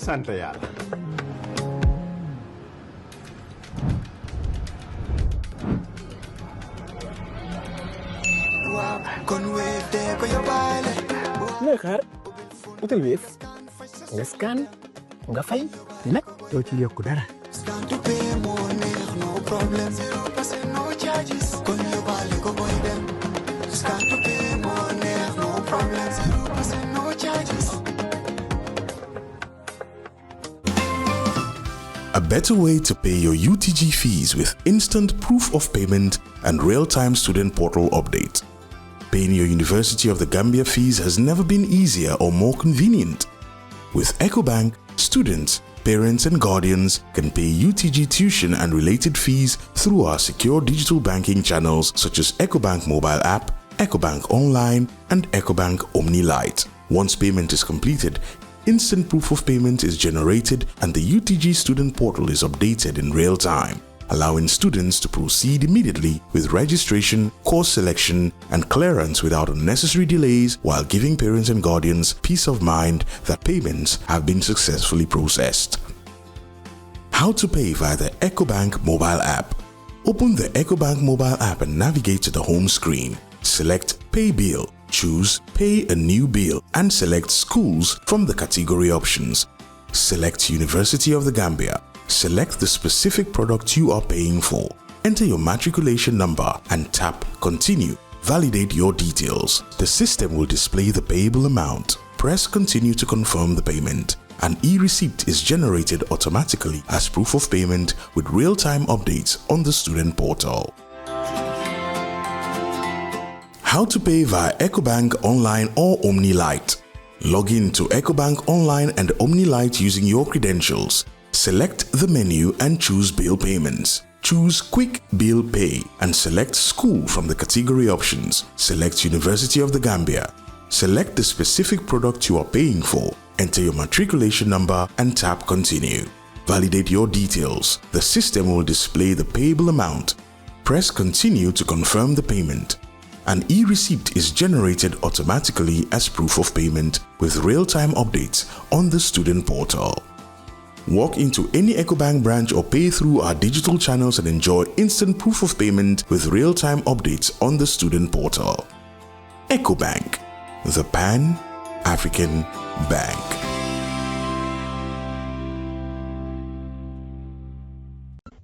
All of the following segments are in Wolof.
sant yàlla. looy xaar utal Wave nga scan nga fay te nag doo ci yokku dara. A better way to pay your UTG fees with instant proof of payment and real-time student portal update. Paying your University of the Gambia fees has never been easier or more convenient. With Ecobank, students, parents and guardians can pay UTG tuition and related fees through our secure digital banking channels such as Ecobank mobile app, Ecobank online and Ecobank Omni Lite. Once payment is completed, instant proof of payment is generated and the UTG student portal is updated in real time, allowing students to proceed immediately with registration, course selection, and clearance without unnecessary delays, while giving parents and guardians peace of mind that payments have been successfully processed. How to pay via the Ecobank mobile app. Open the Ecobank mobile app and navigate to the home screen. Select Pay Bill. Choose Pay a New Bill and select Schools from the category options. Select University of the Gambia. Select the specific product you are paying for. Enter your matriculation number and tap Continue. Validate your details. The system will display the payable amount. Press Continue to confirm the payment. An e-receipt is generated automatically as proof of payment with real-time updates on the student portal. How to pay via Ecobank Online or Omni Lite. Log in to Ecobank Online and Omni Lite using your credentials. Select the menu and choose Bill Payments. Choose Quick Bill Pay and select School from the category options. Select University of the Gambia. Select the specific product you are paying for. Enter your matriculation number and tap Continue. Validate your details. The system will display the payable amount. Press Continue to confirm the payment. An e-receipt is generated automatically as proof of payment with real-time updates on the student portal. Walk into any Ecobank branch or pay through our digital channels and enjoy instant proof of payment with real-time updates on the student portal. Ecobank, the Pan-African Bank.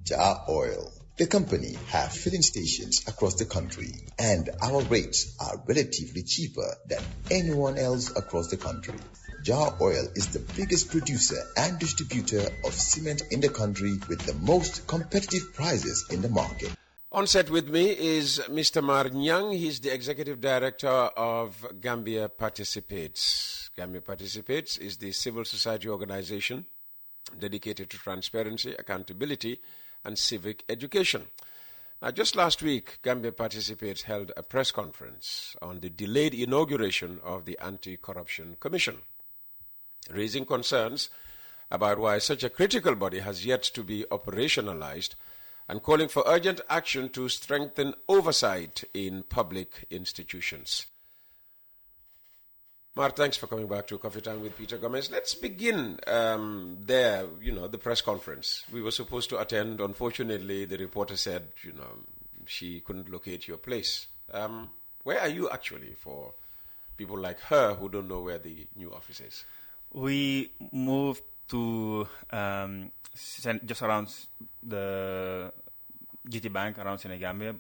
Jah Oil. The company have filling stations across the country, and our rates are relatively cheaper than anyone else across the country. Jah Oil is the biggest producer and distributor of cement in the country with the most competitive prices in the market. On set with me is Mr. Marr Nyang. He's the Executive Director of Gambia Participates. Gambia Participates is the civil society organization dedicated to transparency, accountability, and civic education. Now, just last week, Gambia Participates held a press conference on the delayed inauguration of the Anti-Corruption Commission, raising concerns about why such a critical body has yet to be operationalized and calling for urgent action to strengthen oversight in public institutions. Marr, thanks for coming back to Coffee Time with Peter Gomez. Let's begin there, the press conference. We were supposed to attend. Unfortunately, the reporter said, she couldn't locate your place. Where are you actually for people like her who don't know where the new office is? We moved to just around the GT Bank around Senegambia,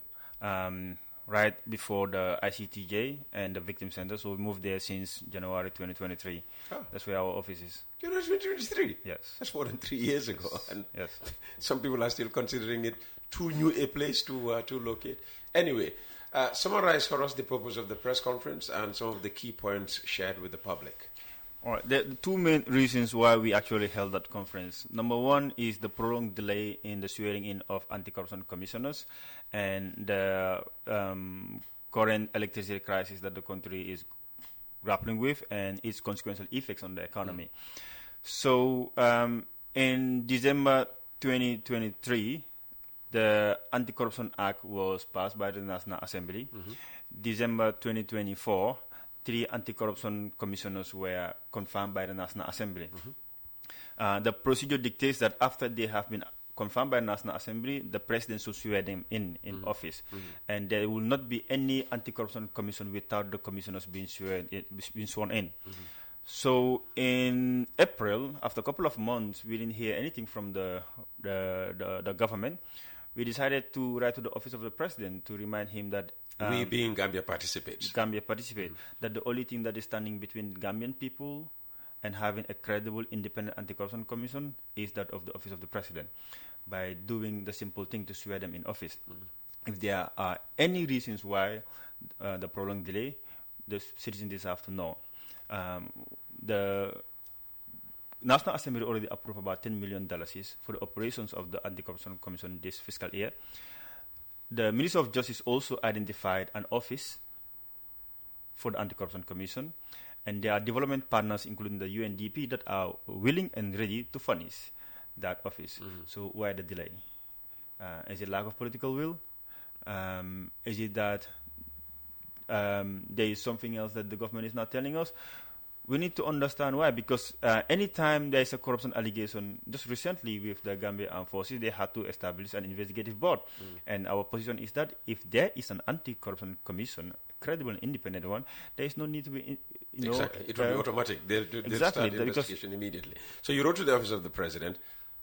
right before the ICTJ and the Victim Center. So we moved there since January 2023. Oh. That's where our office is. January 2023? Yes. That's more than 3 years ago. And yes. Some people are still considering it too new a place to locate. Anyway, summarize for us the purpose of the press conference and some of the key points shared with the public. All right. The two main reasons why we actually held that conference. Number one is the prolonged delay in the swearing in of anti-corruption commissioners and the current electricity crisis that the country is grappling with and its consequential effects on the economy. So in December 2023, the Anti-Corruption Act was passed by the National Assembly. December 2024, 3 anti-corruption commissioners were confirmed by the National Assembly. The procedure dictates that after they have been confirmed by National Assembly, the president should swear them in office. And there will not be any anti-corruption commission without the commissioners being sworn in. So in April, after a couple of months, we didn't hear anything from the government. We decided to write to the office of the president to remind him that we being Gambia participates. That the only thing that is standing between Gambian people and having a credible, independent anti-corruption commission is that of the office of the president, by doing the simple thing to swear them in office. If there are any reasons why the prolonged delay, the citizens deserve to know. The National Assembly already approved about $10 million for the operations of the Anti-Corruption Commission this fiscal year. The Minister of Justice also identified an office for the Anti-Corruption Commission, and there are development partners, including the UNDP, that are willing and ready to furnish that office. So why the delay? Is it lack of political will? Is it that there is something else that the government is not telling us? We need to understand why, because anytime there is a corruption allegation, just recently with the Gambia Armed Forces, they had to establish an investigative board. And our position is that if there is an anti-corruption commission, a credible and independent one, there is no need to be, exactly. It will be automatic. They'll start investigation immediately. So you wrote to the office of the president.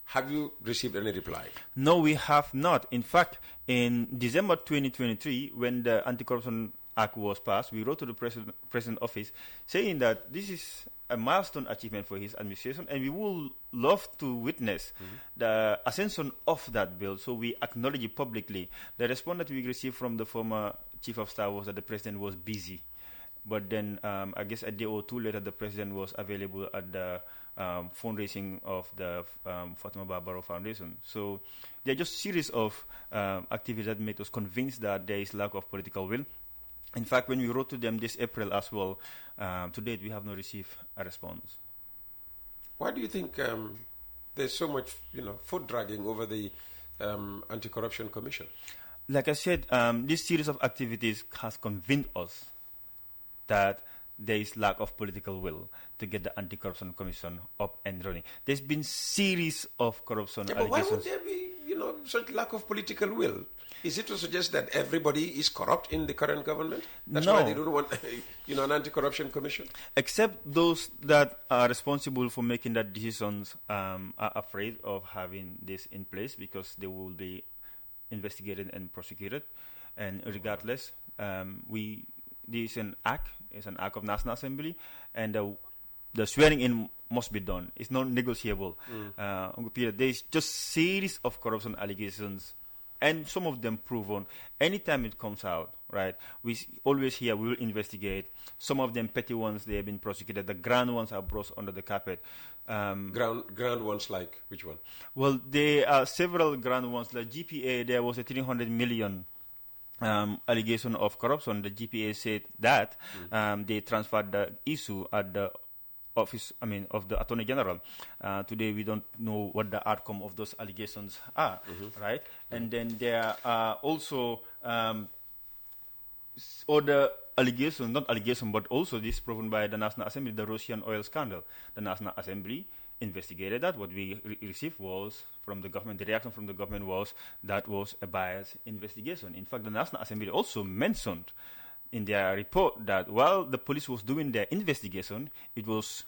Have you received any reply? No, we have not. In fact, in December 2023, when the Anti-Corruption Act was passed, we wrote to the president office saying that this is a milestone achievement for his administration, and we would love to witness the ascension of that bill. So we acknowledge it publicly. The response that we received from the former chief of staff was that the president was busy. But then, I guess a day or two later, the president was available at the fundraising of the Fatima Barbaro Foundation. So there are just series of activities that make us convinced that there is lack of political will. In fact, when we wrote to them this April as well, to date we have not received a response. Why do you think there's so much, foot dragging over the Anti-Corruption Commission? Like I said, this series of activities has convinced us that there is lack of political will to get the Anti-Corruption Commission up and running. There's been series of corruption allegations. But why would there be, such lack of political will? Is it to suggest that everybody is corrupt in the current government? That's why they don't want, an anti-corruption commission? Except those that are responsible for making that decisions are afraid of having this in place because they will be investigated and prosecuted. And regardless, this is an act of National Assembly, and the swearing in must be done. It's not negotiable. There is just series of corruption allegations, and some of them proven. Anytime it comes out, right, we always hear we will investigate. Some of them petty ones, they have been prosecuted. The grand ones are brought under the carpet. Grand ones like which one? Well, there are several grand ones. The GPA, there was a 300 million allegation of corruption. The GPA said that they transferred the issue at the office, of the Attorney General. Today we don't know what the outcome of those allegations are, right? And then there are also other allegations, not allegations, but also this proven by the National Assembly, the Russian oil scandal. The National Assembly investigated that. What we received was from the government, the reaction from the government was that was a biased investigation. In fact, the National Assembly also mentioned in their report that while the police was doing their investigation, it was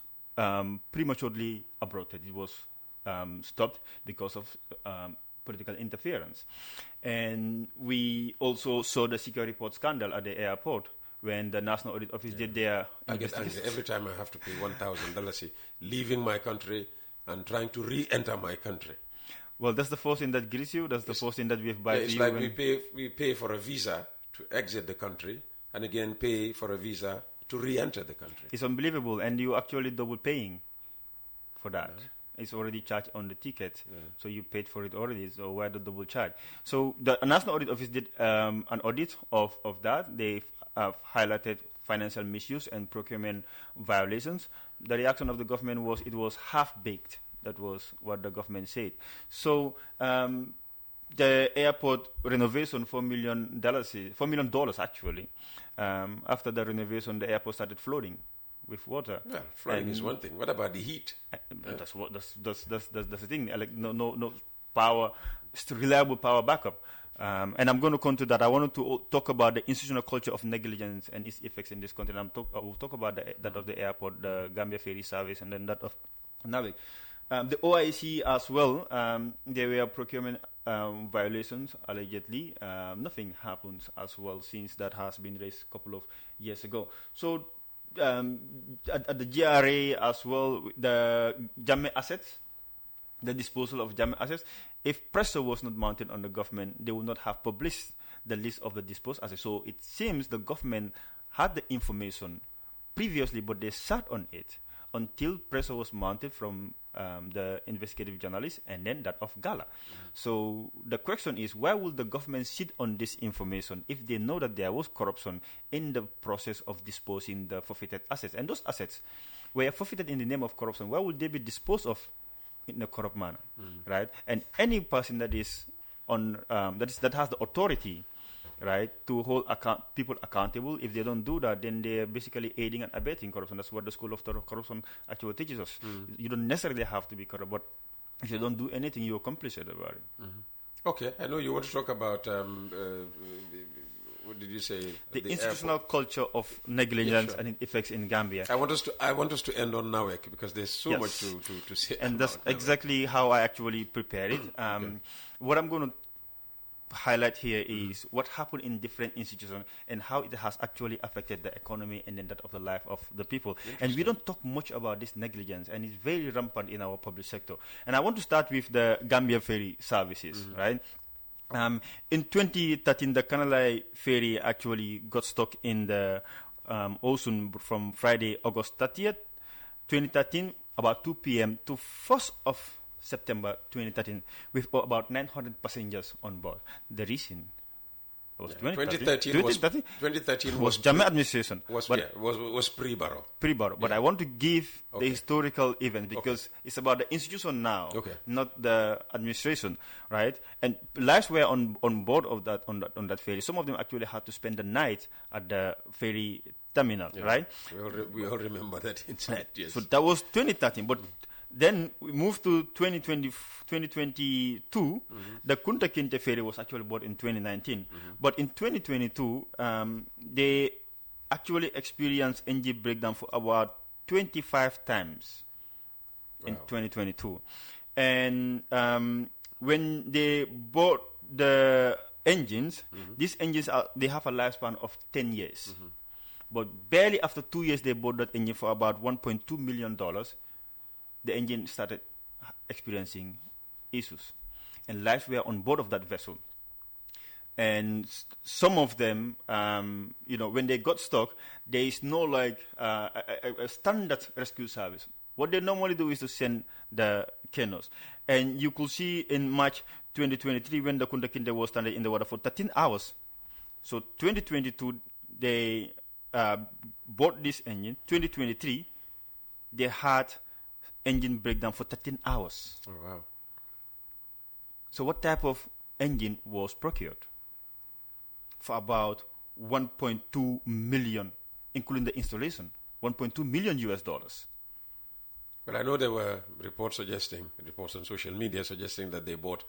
prematurely aborted. It was stopped because of political interference. And we also saw the security report scandal at the airport when the National Audit Office did their investigation. Every time I have to pay $1,000 leaving my country and trying to re-enter my country. Well, that's the first thing that greets you. That's the first thing that we have buy it's like we pay for a visa to exit the country, and again pay for a visa to re-enter the country. It's unbelievable, and you actually double paying for that. Yeah. It's already charged on the ticket, so you paid for it already, so why the double charge? So the National Audit Office did an audit of that. They highlighted financial misuse and procurement violations. The reaction of the government was it was half-baked. That was what the government said. So the airport renovation, $4 million actually. After the renovation, the airport started flooding with water. Well, flooding is one thing. What about the heat? That's the thing. Like no power, reliable power backup. And I'm going to come to that. I wanted to talk about the institutional culture of negligence and its effects in this country. I will talk about that of the airport, the Gambia Ferry service, and then that of NAVIC. The OIC as well, there were procurement violations, allegedly. Nothing happens as well since that has been raised a couple of years ago. So at the GRA as well, the Jammeh assets, the disposal of Jammeh assets, if pressure was not mounted on the government, they would not have published the list of the disposed assets. So it seems the government had the information previously, but they sat on it until pressure was mounted from the investigative journalists and then that of Gala. So the question is, why would the government sit on this information if they know that there was corruption in the process of disposing the forfeited assets? And those assets were forfeited in the name of corruption. Why would they be disposed of in a corrupt manner, right? And any person that is on that has the authority, right, to hold people accountable, if they don't do that, then they're basically aiding and abetting corruption. That's what the School of Corruption actually teaches us. You don't necessarily have to be corrupt, but if you don't do anything, you're complicit about it. Okay, I know you want to talk about what did you say? The institutional culture of negligence and its effects in Gambia. I want us to end on NAWEC because there's so much to say. And that's exactly how I actually prepared it. What I'm going to highlight here is what happened in different institutions and how it has actually affected the economy and then that of the life of the people. And we don't talk much about this negligence, and it's very rampant in our public sector. And I want to start with the Gambia Ferry services, right? In 2013, the Kanalai Ferry actually got stuck in the ocean from Friday, August 30th, 2013, about 2 p.m. to 1st of September 2013, with about 900 passengers on board. The reason was 2013 was Jammeh administration. Was pre-Barrow. Pre-Barrow. But I want to give the historical event because it's about the institution now, not the administration, right? And lives were on board of that on that ferry. Some of them actually had to spend the night at the ferry terminal, right? We all remember that incident. Yes. So that was 2013, but then we moved to 2022. The Kunta Kinte ferry was actually bought in 2019. But in 2022, they actually experienced engine breakdown for about 25 times in 2022. And when they bought the engines, these engines, they have a lifespan of 10 years. But barely after 2 years, they bought that engine for about $1.2 million. The engine started experiencing issues, and lives were on board of that vessel. And some of them, when they got stuck, there is no a standard rescue service. What they normally do is to send the canoes. And you could see in March 2023 when the Kunta Kinte was stranded in the water for 13 hours. So 2022, they bought this engine. 2023, they had engine breakdown for 13 hours. Oh, wow. So what type of engine was procured? For about 1.2 million, including the installation. 1.2 million US dollars. Well, I know there were reports on social media suggesting that they bought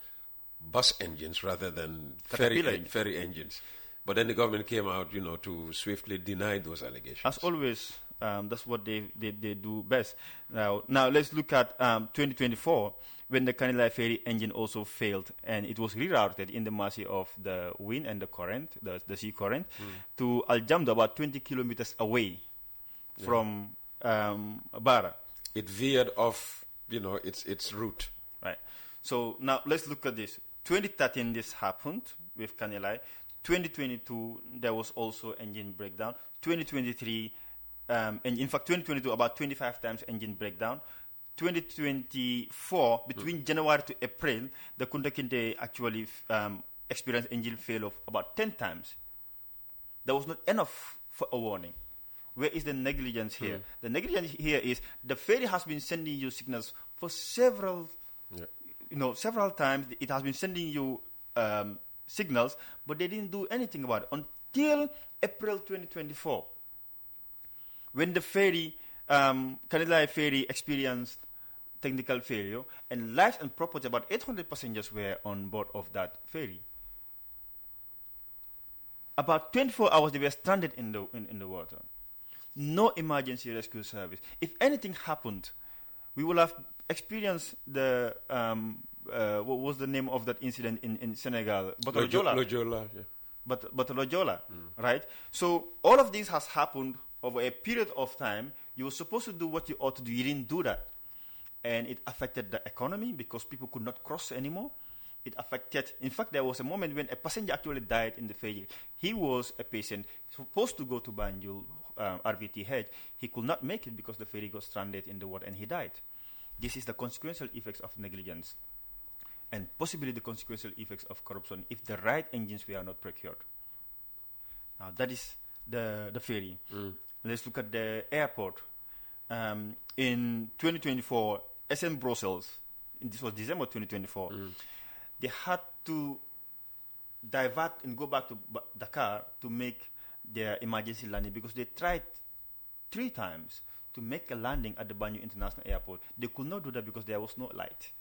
bus engines rather than ferry engines. But then the government came out, to swiftly deny those allegations. As always, that's what they do best. Now let's look at 2024, when the Kanilai Ferry engine also failed, and it was rerouted in the mercy of the wind and the current, the sea current, to Al Jamda, about 20 kilometers away from Barra. It veered off, its route. Right. So now let's look at this. 2013, this happened with Kanilai. 2022, there was also engine breakdown. 2023, and in fact, 2022, about 25 times engine breakdown. 2024, between January to April, the Kunta Kinte actually experienced engine failure of about 10 times. That was not enough for a warning. Where is the negligence here? The negligence here is the ferry has been sending you signals for several times. It has been sending you signals, but they didn't do anything about it until April 2024, when the ferry Canada Ferry experienced technical failure, and lives and property, about 800 passengers were on board of that ferry. About 24 hours, they were stranded in the water. No emergency rescue service. If anything happened, we will have experienced the what was the name of that incident in Senegal? Lojola, yeah. But Lojola, right? So all of this has happened over a period of time. You were supposed to do what you ought to do. You didn't do that. And it affected the economy because people could not cross anymore. It affected, in fact, there was a moment when a passenger actually died in the ferry. He was a patient supposed to go to Banjul, RVTH. He could not make it because the ferry got stranded in the water and he died. This is the consequential effects of negligence and possibly the consequential effects of corruption if the right engines were not procured. Now, that is the ferry. Let's look at the airport. In 2024, SM Brussels, this was December 2024, they had to divert and go back to Dakar to make their emergency landing because they tried 3 times to make a landing at the Banjul International Airport. They could not do that because there was no light.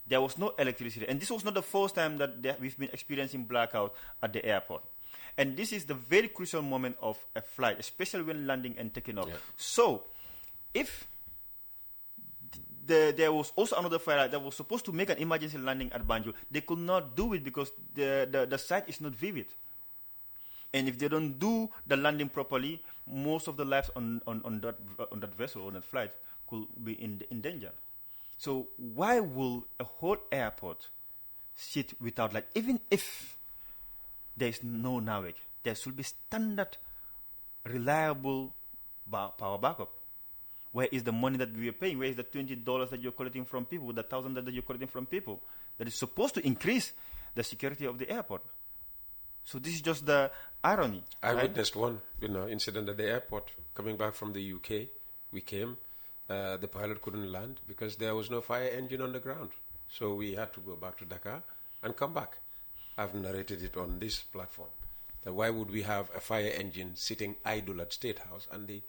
There was no electricity. And this was not the first time that we've been experiencing blackout at the airport. And this is the very crucial moment of a flight, especially when landing and taking off. Yeah. So, if there was also another flight that was supposed to make an emergency landing at Banjul, they could not do it because the site is not vivid. And if they don't do the landing properly, most of the lives on that vessel, on that flight, could be in danger. So why will a whole airport sit without light? Even if there is no NAWEC, there should be standard, reliable power backup. Where is the money that we are paying? Where is the $20 that you're collecting from people, the $1,000 that you're collecting from people? That is supposed to increase the security of the airport. So this is just the irony. I witnessed one, incident at the airport. Coming back from the UK, we came. The pilot couldn't land because there was no fire engine on the ground. So we had to go back to Dakar and come back. I've narrated it on this platform. That why would we have a fire engine sitting idle at State House and the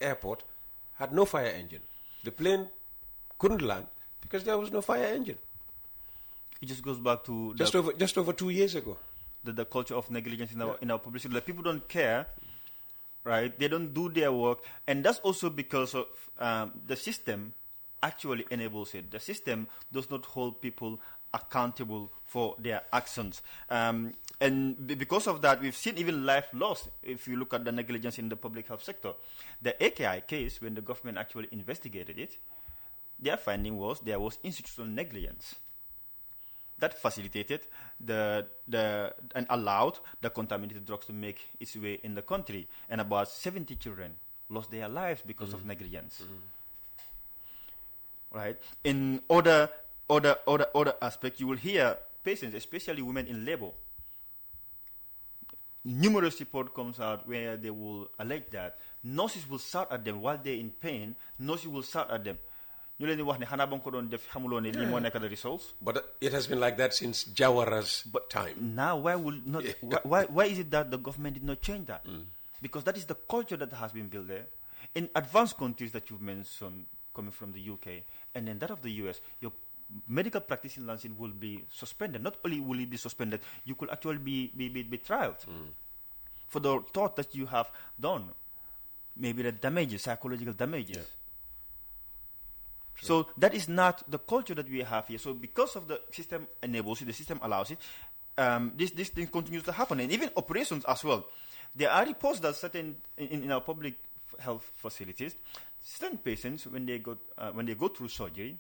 airport had no fire engine? The plane couldn't land because there was no fire engine. It just goes back to just over 2 years ago. The culture of negligence in our publicity. Like, people don't care, right? They don't do their work, and that's also because of the system actually enables it. The system does not hold people accountable for their actions. And because of that, we've seen even life lost if you look at the negligence in the public health sector. The AKI case, when the government actually investigated it, their finding was there was institutional negligence that facilitated and allowed the contaminated drugs to make its way in the country. And about 70 children lost their lives because of negligence. Right? In other aspects, you will hear patients, especially women in labor. Numerous reports comes out where they will allege that nurses will shout at them while they're in pain. Nurses will shout at them. But it has been like that since Jawara's time. Now, why is it that the government did not change that? Because that is the culture that has been built there. In advanced countries that you've mentioned, coming from the UK, and then that of the US, your medical practicing license will be suspended. Not only will it be suspended, you could actually be trialed for the thought that you have done. Maybe the damages, psychological damages. Yeah. So that is not the culture that we have here. So because of the system enables it, the system allows it, this thing continues to happen. And even operations as well. There are reports that certain, in our public health facilities, certain patients, when they go through surgery,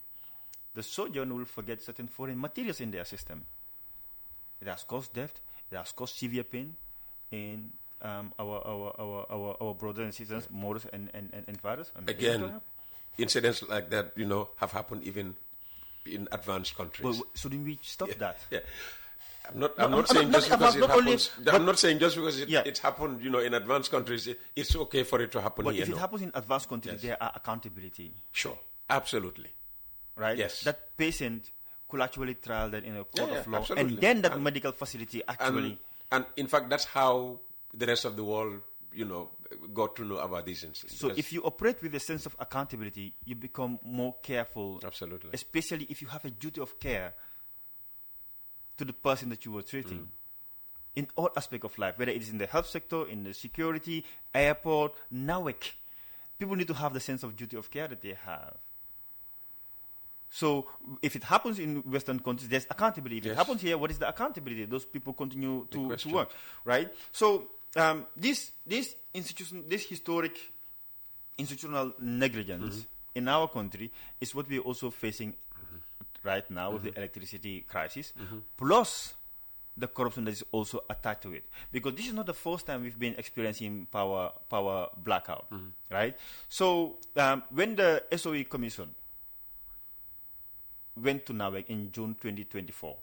the surgeon will forget certain foreign materials in their system. It has caused death. It has caused severe pain in our brothers and sisters, mothers and fathers. Again, incidents like that, have happened even in advanced countries. Well, shouldn't we stop that? Yeah. I'm not saying just because it happens. I'm not saying just because it's happened, in advanced countries, it's okay for it to happen but here. But if it happens in advanced countries, there are accountability. Sure, absolutely. Right? Yes. That patient could actually trial that in a court of law, absolutely. And then that medical facility actually. And in fact, that's how the rest of the world, got to know about these incidents. So if you operate with a sense of accountability, you become more careful. Absolutely. Especially if you have a duty of care to the person that you were treating. In all aspects of life, whether it is in the health sector, in the security, airport, NAWEC. People need to have the sense of duty of care that they have. So if it happens in Western countries, there's accountability. If it happens here, what is the accountability? Those people continue to work, right? So this historic institutional negligence in our country is what we're also facing right now with the electricity crisis, plus the corruption that is also attached to it. Because this is not the first time we've been experiencing power blackout, right? So when the SOE Commission went to NAWEC in June 2024,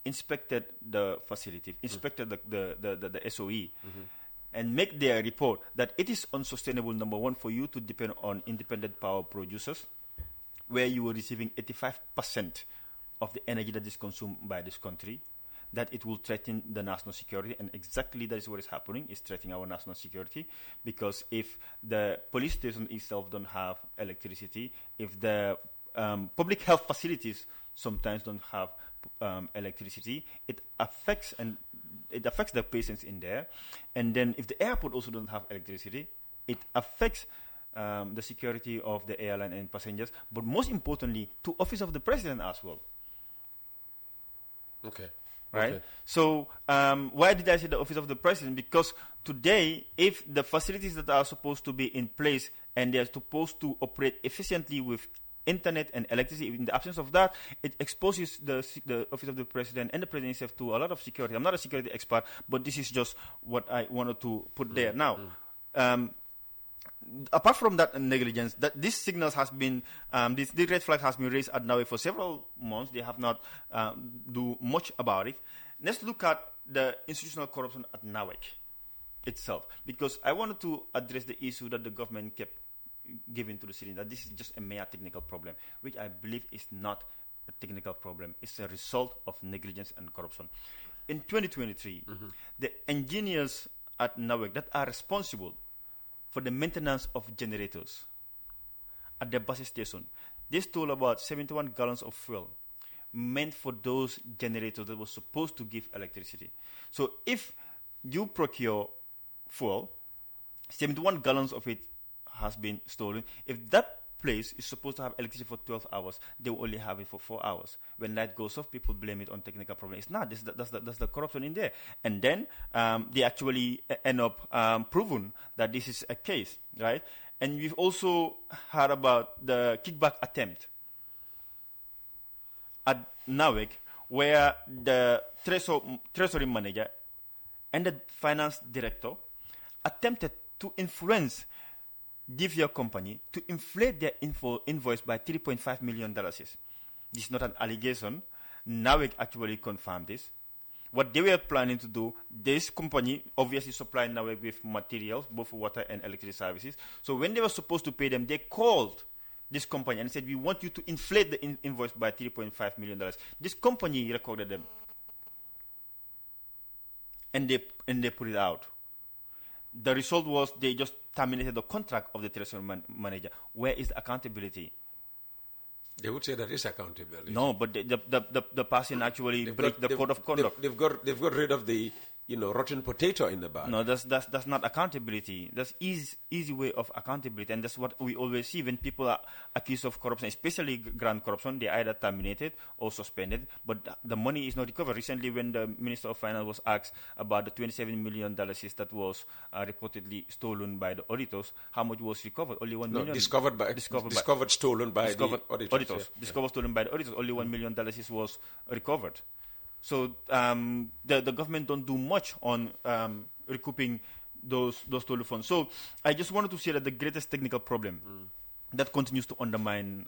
inspected the facility, inspected the SOE, and make their report that it is unsustainable, number one, for you to depend on independent power producers, where you were receiving 85% of the energy that is consumed by this country, that it will threaten the national security, and exactly that is what is happening. It's threatening our national security, because if the police station itself don't have electricity, if the public health facilities sometimes don't have electricity, it affects the patients in there. And then if the airport also don't have electricity, it affects the security of the airline and passengers, but most importantly, to office of the president as well. Okay. Right? Okay. So why did I say the office of the president? Because today, if the facilities that are supposed to be in place and they are supposed to operate efficiently with internet and electricity, in the absence of that, it exposes the office of the president and the president himself to a lot of security. I'm not a security expert, but this is just what I wanted to put there. Now, apart from that negligence, that this signals has been, the red flag has been raised at NAWEC for several months. They have not do much about it. Let's look at the institutional corruption at NAWEC itself, because I wanted to address the issue that the government kept giving to the city, that this is just a mere technical problem, which I believe is not a technical problem. It's a result of negligence and corruption. In 2023, the engineers at NAWEC that are responsible for the maintenance of generators at the bus station, they stole about 71 gallons of fuel meant for those generators that were supposed to give electricity. So if you procure fuel, 71 gallons of it has been stolen. If that place is supposed to have electricity for 12 hours, they will only have it for 4 hours. When light goes off, people blame it on technical problem. It's not. That's the corruption in there. And then they actually end up proving that this is a case, right? And we've also heard about the kickback attempt at NAWEC, where the treasury manager and the finance director attempted to influence DVR company to inflate their invoice by $3.5 million. This is not an allegation. NAWEC actually confirmed this. What they were planning to do, this company obviously supplied NAWEC with materials, both water and electricity services. So when they were supposed to pay them, they called this company and said, we want you to inflate the invoice by $3.5 million. This company recorded them. And they put it out. The result was they just terminated the contract of the treasury manager. Where is the accountability? They would say that is accountability. No, but the person actually break the code of conduct. They've got rid of the rotten potato in the bag. No, that's not accountability. That's easy way of accountability, and that's what we always see when people are accused of corruption, especially grand corruption. They either terminated or suspended, but the money is not recovered. Recently, when the Minister of Finance was asked about the $27 million that was reportedly stolen by the auditors, how much was recovered? Only $1 million. Discovered stolen by the auditors. Discovered stolen by the auditors. Only $1 million was recovered. So the government don't do much on recouping those stolen funds. So I just wanted to say that the greatest technical problem that continues to undermine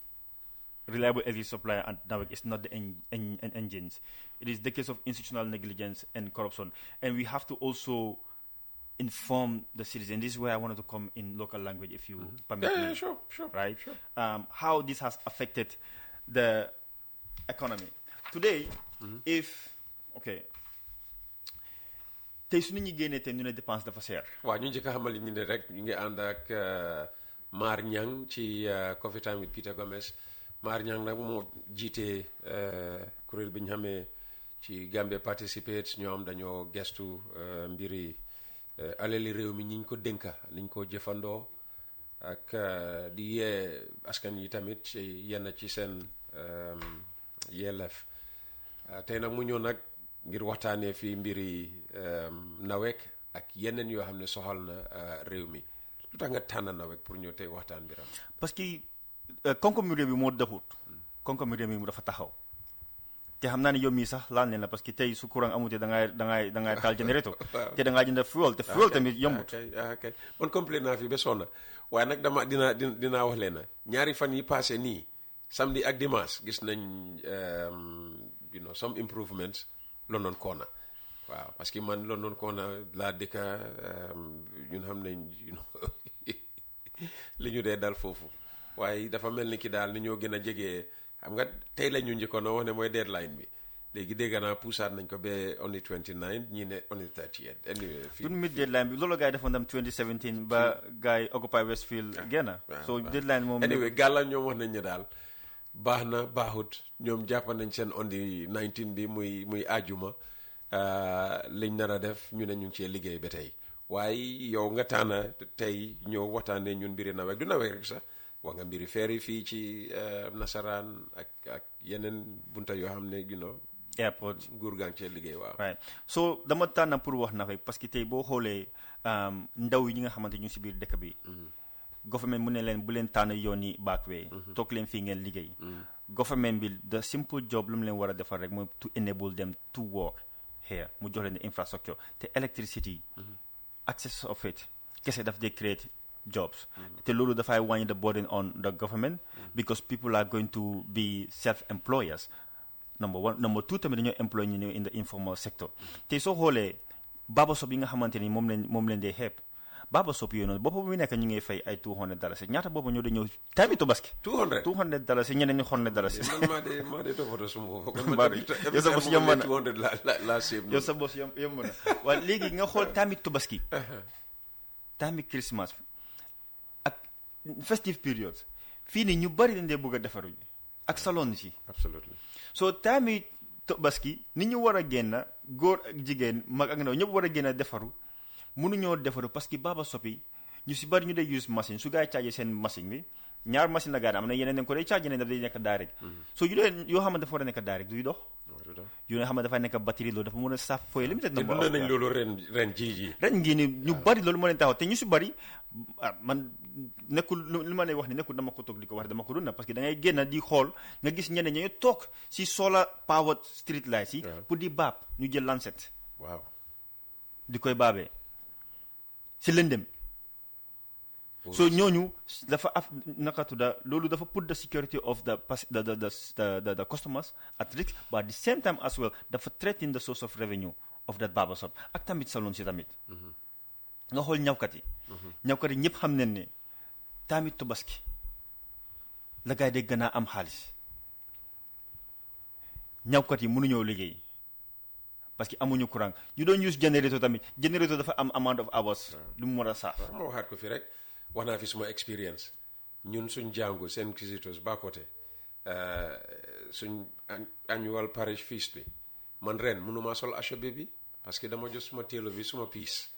reliable energy supply at NAWEC is not the engines. It is the case of institutional negligence and corruption. And we have to also inform the citizen. This is where I wanted to come in local language, if you permit me. Yeah, sure. Right? Sure. How this has affected the economy. Today, tey su nit ñi génnee tey ñu ne dépense dafa seer. waaw ñu njëkk a xamal ñu ne rek ñu ngi ànd ak Marr Nyang ci Coffee Time with Peter Gomez. Marr Nyang nag moo jiite kuréel bi ñu xamee ci Gambia Participates. ñoom dañoo gestu mbiri alali réew mi ñiñ ko dénka niñ ko jëfandoo ak di yee askan yi tamit ci yenn ci seen yelleef tey nag mu ñëw nag ngir waxtaanee fii mbiri nawek ak yeneen yoo xam ne soxal na réew mi lu tax nga tànn nawek pour ñëw tey waxtaan biram parce que koom-koomu réew mi moo doxut koom-koomu réew mi mu dafa taxaw te xam naa ne yow mii sax laal ne la parce que tey su courant amutee da ngay taal générateur te da ngaa jënd fuel te fuel tamit yombut. ok man complet naa fi ba sonna waaye nag dinaa wax leen na ñaari fan yi passé nii samedi ak dimanche gis nañ some improvements London Corner waaw parce que man London Corner laa dëkka ñun xam nañ li ñu dee dal foofu waaye dafa mel ni ki daal ni ñoo gën a jege xam nga tey la ñu njëkkoon a wax ne mooy deadline bi léegi dégg naa puusaat nañ ko ba on the 29 ñii ne on the 30th anyway duñ mid deadline bi loolu gars yi defoon dem 2017 ba gars yi Occupy Westfield génn so deadline moom anyway gàlla ñoom wax nañ ne daal baax na baaxut ñoom jàpp nañ seen on the 19 bi muy ajuma liñ nar a def ñu ne ñu ngi cee liggéey ba tey waaye yow nga taana tey ñëw waxtaanee ñun mbiri nawet du nawet rek sax wax nga mbiri Ferry fii ci nasaraan ak yeneen bunta yoo xam ne airport nguur gaa ngi cee liggéey waaw. right so dama tànn pour wax na parce que tey boo xoolee ndaw yi ñi nga xamante ñu si biir dëkk bi. government mu ne leen bu leen tànn yoon yi back way. toog leen fii ngeen liggéey. government bi the simple job lu mu leen war a defar rek mooy to enable them to work here mu jox leen infrastructure te electricity. access of it kese daf dee create jobs. te loolu dafay wàññi the burden on the government. because people are going to be self-employers. number one number two tamit dañoo employ ñu in the informal sector. te soo xoolee baba shop yi nga xamante ni moom leen dee xeeb baba shop yooyu noonu boppa bu nekk ñu ngi fay ay $200 ñaata boobu ñoo dañoo tamit Tabaski. $200 ñeneen ñi $100. man maa de toppatoo suma bopp. yow sa bos yomb na la seeb yow sa bos yomb na waaye léegi nga xool tamit Tabaski. tamit Christmas ak festive periods fii nii ñu bari dañ dee bëgg a defaruñ ak salon si. absolutely so tamit Tabaski ni ñu war a génn góor ak jigéen mag ak ndaw ñëpp war a génn defaru mënuñoo defaru parce que baba soppi ñu si bari ñu day use machine su gaa yi chargé seen machine bi ñaar machine la gaa am na yeneen dañ ko day chargé ne daf day nekk direct. so yu dee yoo xamante dafa war a nekk direct duy dox. yu nga xam ne dafay nekk batterie loolu dafa mën a saaf fooy limited number of nañ loolu ren jii ni ñu bari loolu moo leen taxaw te ñu si bari man nekkul li ma lay wax ni nekkul dama ko toog di ko wax dama ko dund parce que da ngay génn di xool nga gis ñeneen ñooy toog si solar powered street lights yi pour di baab ñu jël lancet waaw di koy baabee si lëndëm so ñooñu dafa naka tudda loolu dafa put the security of the customers at risk but at the same time as well dafa threaten the source of revenue of that barber shop ak tamit salon si tamit nga xool ñawkat yi ñëpp xam nañ ne tamit Tabaski la gaay de gën a am xaalis ñawkat yi mënuñoo liggéey parce que amuñu courant ñu doon use générateur tamit générateur dafa am amount of hours lu mu war a saaf. ma waxaat ko fi rek wax naa fi suma expérience ñun suñ jàngu seen visitors ba côté suñ annual parish feast bi man ren mënumaa sol HB bi parce que dama jot suma téelo bi suma piis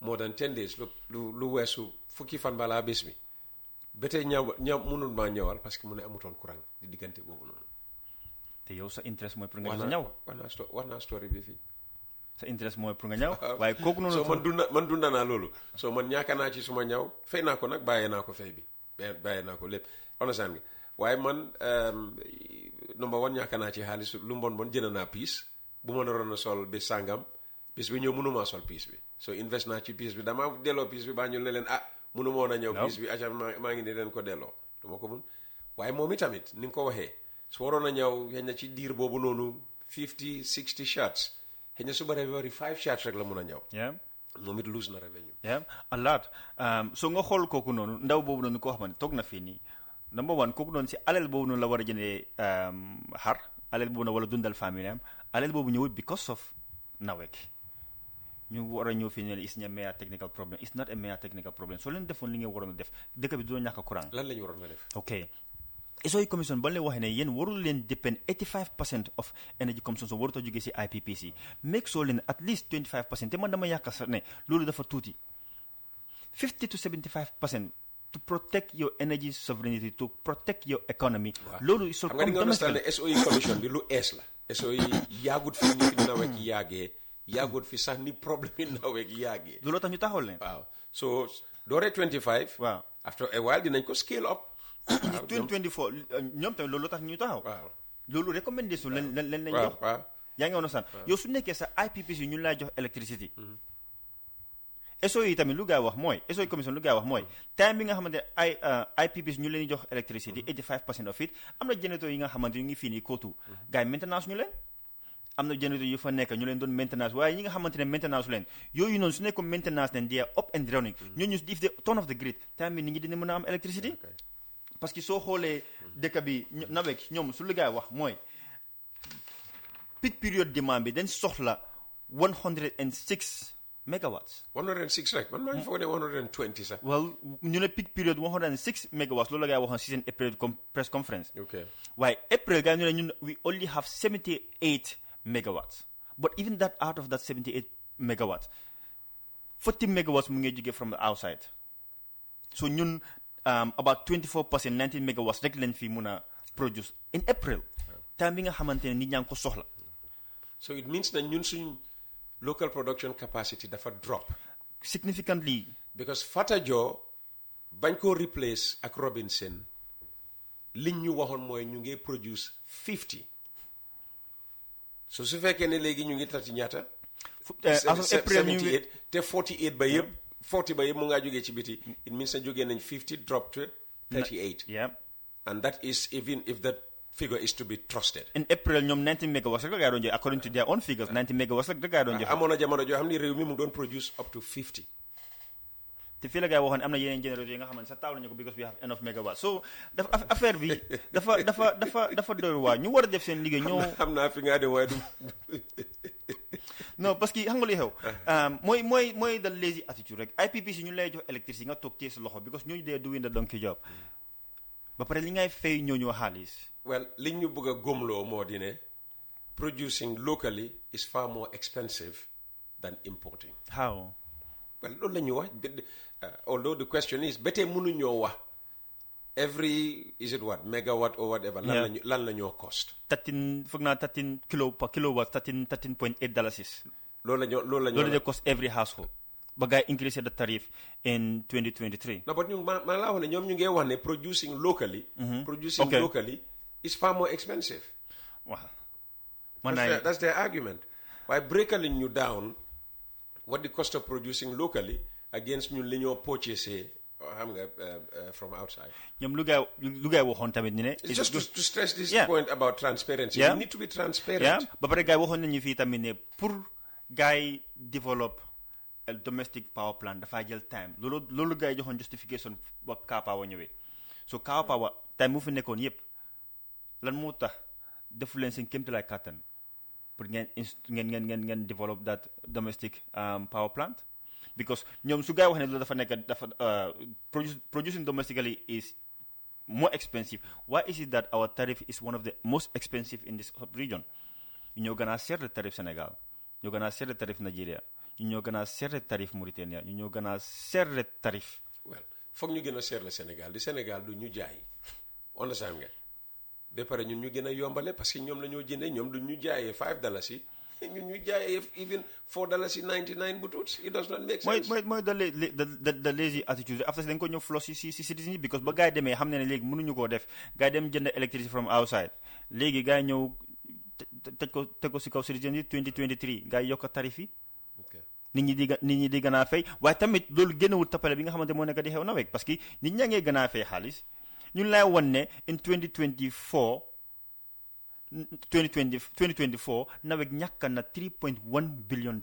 more than 10 days lu weesu fukki fan balaa bés bi ba tey ñaw mënul maa ñëwal parce que mu ne amutoon courant di diggante boobu noonu. te yow sa interest mooy pour nga ñaw. wax naa story bi fii. sa interest mooy pour nga ñaw. waaye kooku noonu. soo man dunda naa loolu. soo man ñaaka naa ci suma ñaw fay naa ko nag bàyyee naa ko fay bi bàyyee naa ko lépp understand nga waaye man number one ñaaka naa ci xaalis lu mbon jënd naa piis bu ma naroon a sol bi sàngam piis bi ñëw mënumaa sol piis bi soo invest naa ci piis bi damaa delloo piis bi baa ñu ne leen mënuma woon a ñëw piis bi acca maa ngi ne leen ko delloo duma ko mun waaye moom itamit ni nga ko waxee su waroon a ñëw xëy na ci diir boobu noonu 50 60 shots xëy na su baree bari 5 shots rek la mun a ñëw. moom it lose na revenue. a lot so nga xool kooku noonu ndaw boobu noonu koo xam ne toog na fii nii number one kooku noonu si alal boobu noonu la war a jëndee xar alal boobu noonu wala dundal famille am alal boobu ñëwul because of nawek ñu war a ñëw fii ne is a mere technical problem. It's not a mere technical problem. So leen defoon li ngeen waroon a def dëkk bi du ñàkk courant. lan la ñu waroon a def. ok SOE commission ba leen waxee ne yéen warul leen depend 85% of energy consumption warut a jógee si IPPC make sure leen at least 25% te man dama yaakaar sax ne loolu dafa tuuti 50 to 75% to protect your energy sovereignty, to protect your economy. loolu is xam nga di nga understand ne SOE commission bi lu ees la. SOE yaagut fi ni fi nawet yaagee yaagut fi sax ni problème yi nawet yaagee. loolu tax ñu taxawal leen. waaw so dooree 25. waaw after a while dinañ ko scale up. 2024 ñoom tamit loolu tax ñu taxaw. waaw loolu recommendation leen lañ jox. waaw yaa ngi understand yow su nekkee sa IPPC ñu lay jox électricité. SOE yi tamit lu gaa wax mooy SOE commission lu gaa wax mooy time bi nga xamante ne IPPC ñu leen jox électricité 85% of it am na générateur yi nga xamante ñu ngi fii nii kootu gars yi maintenance ñu leen am na générateur yu fa nekk ñu leen doon maintenance waaye ñi nga xamante ne maintenance leen yooyu noonu su nekkoon maintenance leen they are up and running ñooñu if they turn off the grid time bi nit ñi dina mën a am électricité parce que soo xoolee dëkk bi nawet ñoom su lu gaa wax mooy peak period demand bi dañ soxla 106 megawatts. 106 rek man maa ngi foog ne 120 sax. well ñu ne peak period 106 megawatts loolu la ngay waxoon si seen April press conference. ok waaye April gars ñu ne ñun we only have 78 megawatts but even that out of that 78 megawatts 40 megawatts mu ngi jógee from the outside so ñun about 24% 19 megawatts rek leen fi mun a produce in April time bi nga xamante ne nit ñaa ngi ko soxla. so it means that ñun suñ local production capacity dafa drop significantly because Fatajo bañ koo replace ak Robinson liñ ñu waxoon mooy ñu ngi produce 50 so su fekkee ne léegi ñu ngi tati ñaata as of April 78 te 48 ba yëpp 40 ba yëpp mu ngaa jógee ci biti it means na jógee nañ 50 drop to 38 yeah and that is even if that figure is to be trusted. In April ñoom 90 megawatts rek la gaa doon joxe according to their own figures 90 megawatts rek la gaa doon joxe. amoon na jamono joo xam ne réew mi mu doon produce up to 50. te fii la gaa waxoon am na yeneen générateurs yi nga xamante sa taw nañu ko because we have enough megawatts so dafa affaire bi dafa doy waar ñu war a def seen liggéey ñoo. xam naa fi ngaa dem waaye du. non parce que xam nga li xew. mooy the lazy attitude rek IPPC ñu lay jox électricité nga toog téye sa loxo because ñooñu dee doing the donkey job ba pare li ngay fay ñooñu xaalis. well li ñu bëgg a góomloo moo di ne producing locally is far more expensive than importing. How? well loolu la ñu wax although the question is ba tey mënuñoo wax every is it what megawatt or whatever. lan la ñoo cost. 13 foog naa 13 kilo per kilowatt 13.8 dollars. loolu la ñoo cost every household. ba gaa increase the tariff in 2023. no but ñu man laa wax ne ñoom ñu ngi wax ne producing locally. Locally is far more expensive. Wow. That's their argument. By breaking you down what the cost of producing locally against ñu li ñoo purchase from outside. ñoom lu gaay waxoon tamit ni ne. It's just to stress this point about transparency. Yeah. You need to be transparent. Yeah. Ba pare gaay waxoon nañu fii tamit ne pour gaay develop a domestic power plant dafaa jël time loolu gaay joxoon justification ba Kaa Power ñëwee so Kaa Power time mu fi nekkoon yëpp lan moo tax defu leen seen kéemtalaay kàttan pour ngeen develop that domestic power plant because ñoom su gaay wax ne loolu dafa nekk dafa producing domestically is more expensive. Why is it that our tariff is one of the most expensive in this region? ñoo gën a seer le tarif Sénégal ñoo gën a seer le tarif Nigeria ñoo gën a seer le tarif Mauritania ñoo gën a seer le tarif. well foog ñu gën a seer le Sénégal di Sénégal du ñu jaay understand nga ba pare ñun ñu gën a yombale parce que ñoom la ñoo jëndee ñoom du ñu jaayee $5 ñun ñu jaayee even $4.99 butut it does not make sense. mooy the lazy attitude after dañ ko ñëw floss si citizens yi because ba gars yi demee xam ne léegi mënuñu koo def gars yi dem jënd electricity from outside léegi gars yi ñëw teg ko si kaw citizens yi 2023 gars yi yokk tarif yi nit ñi di gën a fay waaye tamit loolu génnewul tappale bi nga xamante moo nekk di xew na wek parce que nit ñaa ngee gën a fay xaalis ñun lay won ne in 2024 nawet ñàkk na $3.1 billion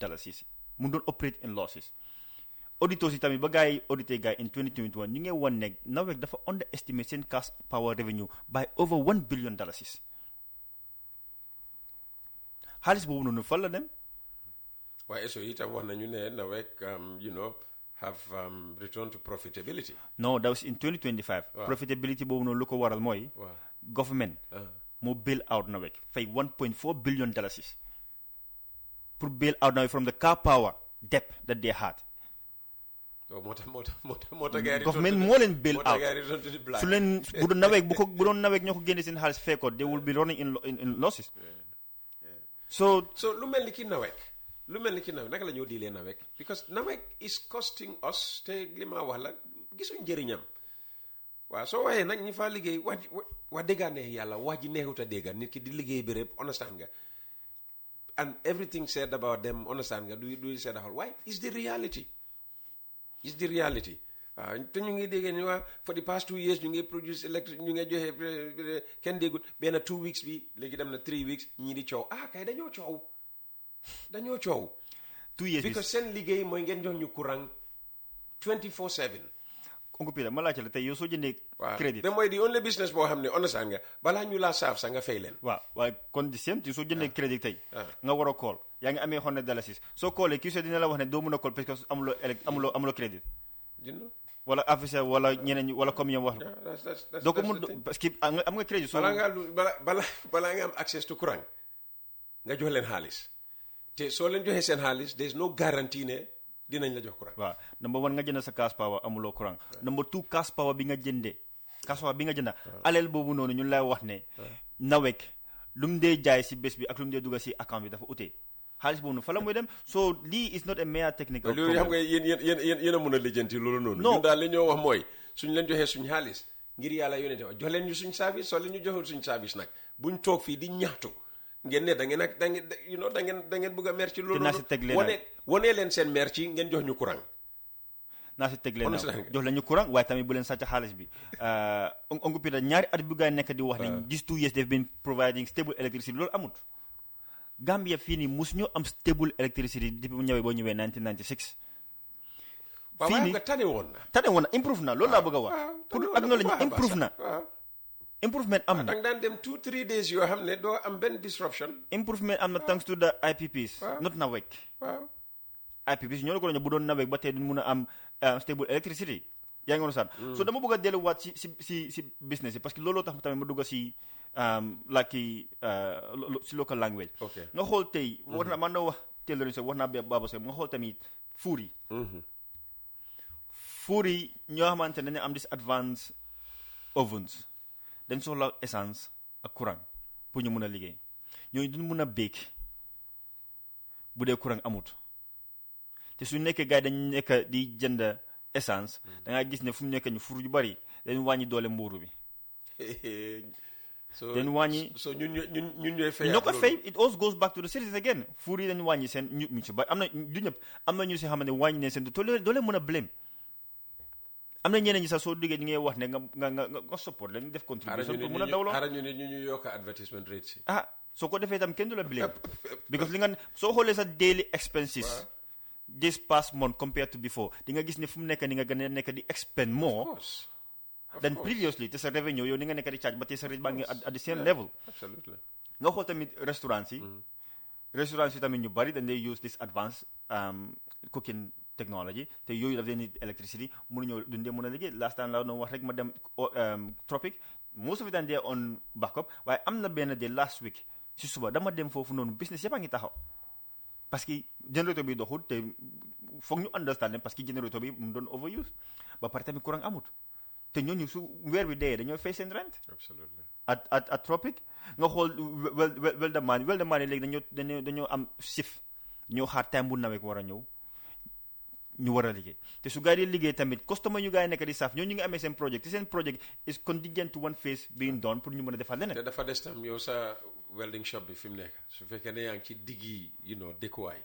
mu doon operate in losses auditeurs yi tamit ba gars yi audité gars yi in 2021 ñu ngi won ne nawet dafa underestimate seen cash power revenue by over $1 billion xaalis boobu noonu fan la dem waaye eso itam wax nañu ne NAWEC have returned to profitability. No, that was in 2025. Profitability boobu noonu lu ko waral mooy. Government. moo bail out NAWEC fay $1.4 billion pour bail out NAWEC from the car power debt that they had. Government moo leen bail out. su leen bu doon NAWEC ñoo ko génne seen xaalis fekkoon they will be running in losses. So lu mel ni ki NAWEC naka la ñoo diilee NAWEC because NAWEC is costing us te li ma wax la gisuñ njëriñam. waaw soo waxee nag ñi faa liggéey wax dëggaa neex yàlla wax ji neexut a dégga nit ki di liggéey bi rek understand nga and everything said about them understand nga du said a whole why is the reality waaw te ñu ngi déggee ni waa for the past 2 years ñu ngi produce electric ñu ngi joxe kenn déggut benn 2 weeks bi léegi dem na 3 weeks ñii di coow kay dañoo coow 2 years because seen liggéey mooy ngeen jox ñu courant 24/7. Uncle Peter ma laajte la tey yow soo jëndee crédit ba mooy di only business boo xam ne understand nga balaa ñu laa saaf sax nga fay leen. waaye kon di same ti soo jëndee crédit tey nga war a call yaa ngi amee $100 soo callee kii soo dina la wax ne doo mën a call parce que amuloo crédit wala officier wala ñeneen ñi wala comme ñoom wax la doo ko mun parce que am nga crédit soo balaa nga am access to courant nga jox leen xaalis te soo leen joxee seen xaalis there is no guarantee ne dinañ la jox courant. waaw number 1 nga jënd sa cash power amuloo courant. number 2 cash power bi nga jëndee cash power bi nga jënda aleel boobu noonu ñun lay wax ne NAWEC lu mu dee jaay si bés bi ak lu mu dee dugal si account bi dafa utee xaalis boobu noonu fa la muy dem so lii is not a mere technical loolu xam nga yéen a mën a lijjanti loolu noonu. ñun daal li ñoo wax mooy suñ leen joxee suñ xaalis ngir yàlla yónnee wax jox leen ñu suñ service soo leen ñu joxul suñ service nag buñ toog fii di ñaxtu ngeen ne da ngeen bëgg a mer ci loolu. wone leen seen mer ci ngeen jox ñu courant. naa si teg leen jox leen ñu courant waaye tamit bu leen sàcc xaalis bi. Oncle Peter ñaari at bu gaa nekk di wax ne these 2 years they've been providing stable electricity loolu amut. Gambia fii nii mus ñu am stable electricity depuis bu ñëwee boo ñëwee 1996. fii nii tane woon na improve na loolu laa bëgg a wax. pour ak noonu la ñu improve na. improvement am na. da nga daan dem 2-3 days yoo xam ne doo am benn disruption. improvement am na thanks to the IPPs. not NAWEC. IPPs ñoo la ko doon bu doon NAWEC ba tey duñ mun a am stable electricity. yaa ngi woon saan. so dama bëgg a delluwaat si business yi parce que looloo tax tamit ma dugg si si local language. nga xool tey. war na man na wax tailoring wax naa Baba Sow nga xool tamit fuur yi. fuur yi ñoo xamante ne dañu am dis advanced ovens. dañ soxla essence ak courant pour ñu mun a liggéey ñooñu duñ mun a béek bu dee courant amut te su nekkee gars yi dañu nekk di jënd essence da ngaa gis ne fu mu nekk ñu fur yu bari dañu wàññi doole mbuuru bi. dañu wàññi so ñun ñooy fay. ñoo ko fay it all goes back to the citizens again fuur yi dañu wàññi seen ñu si bari am na du ñëpp am na ñu si xam ne wàññi ne seen doo leen mën a blame. am na ñeneen ñi sax soo duggee ñu ngi wax ne nga support leen def contribution pour mun a dawloo ñu yokk advertisement rate si. soo ko defee itam kenn du la blame because li nga soo xoolee sa daily expenses this past month compared to before di nga gis ne fu mu nekk ni nga gën a nekk di expend more than previously te sa revenue yow ni nga nekk di charge ba te sa rate baa ngi at the same level. Absolutely. nga xool tamit restaurants yi tamit ñu bari dañ lay use this advanced cooking technology te yooyu daf leen need electricity mënuñoo dundee mën a liggéey last time la doon wax rek ma dem tropic most of it they on backup waaye am na benn de last week si suba dama dem foofu noonu business yëpp a ngi taxaw parce que générateur bi doxul te foog ñu understand parce que générateur bi mu doon overuse ba pare tamit courant amut te ñooñu su weer bi dee dañoo fay seen rent. Absolutely. at tropic nga xool wel de maan yi léegi dañoo am shift ñoo xaar time bu nawet war a ñëw ñu war a liggéey te su gaa yi liggéey tamit customer ñu gaa yi nekk di saaf ñoo ñu ngi amee seen project te seen project is contingent to one phase being done pour ñu mën a defal leneen. te dafa des tam yow sa welding shop bi fi mu nekk su fekkee ne yaa ngi ci diggi dëkkuwaay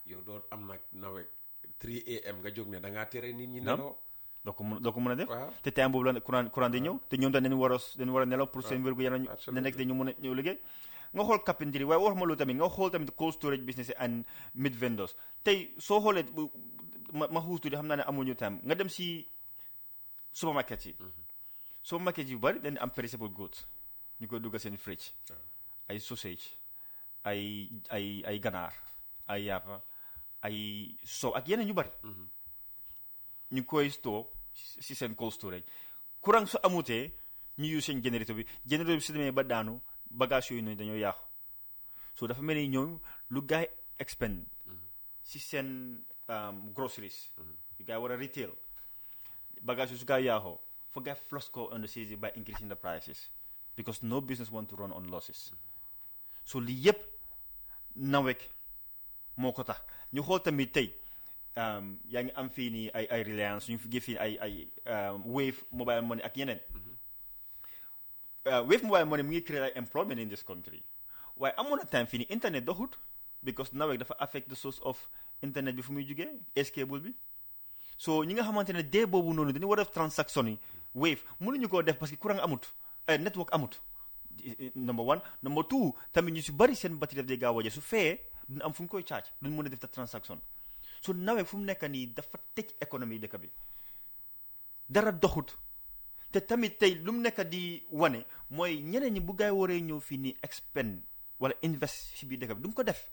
yow doo am nag nawet 3 am nga jóg ne da ngaa tere nit ñi neloo. doo ko mën a def. te time boobu la courant di ñëw te ñoom tam dañu war a nelaw pour seen wérgu yaram ne nekk dañu mën a ñëw liggéey. nga xool carpentry waaye wax ma loolu tamit nga xool tamit cold storage business and meat vendors tey soo xoolee ma xuus tuuti xam naa ne amuñu time nga dem si supermarket yi. supermarket yu bari dañu am perishable goods ñu koy duggal seen fridge ay sausage ay ganaar ay yàppa ay soow ak yeneen yu bari ñu koy store si seen cold storage courant su amutee ñu use seen générateur bi su demee ba daanu bagage yooyu noonu dañoo yàqu so dafa mel ni ñoom lu gaay expend si seen groceries yu gaay war a retail bagage su gaay yàqoo for gaay flush ko on the season by increasing the prices because no business want to run on losses so lii yëpp nawek moo ko tax ñu xool tamit tey yaa ngi am fii nii ay Reliance ñu fi fii ay Wave mobile money ak yeneen Wave mobile money mu ngi créer employment in this country waaye amoon na time fii nii internet doxut because nawek dafa affect the source of internet bi fu muy jugee cable bi so ñi nga xamante ne dee boobu noonu dañu war a def transaction yi Wave mënuñu koo def parce que courant amut network amut number one number two tamit ñu si bari seen batterie daf day gaaw a su fee duñ am fu ñu koy charge duñ mën a def ta transaction so nawek fu mu nekk nii dafa tëj économie dëkk bi dara doxut te tamit tey lu mu nekk di wane mooy ñeneen ñi bu gaay waree ñëw fii nii expend wala invest si biir dëkk bi du ko def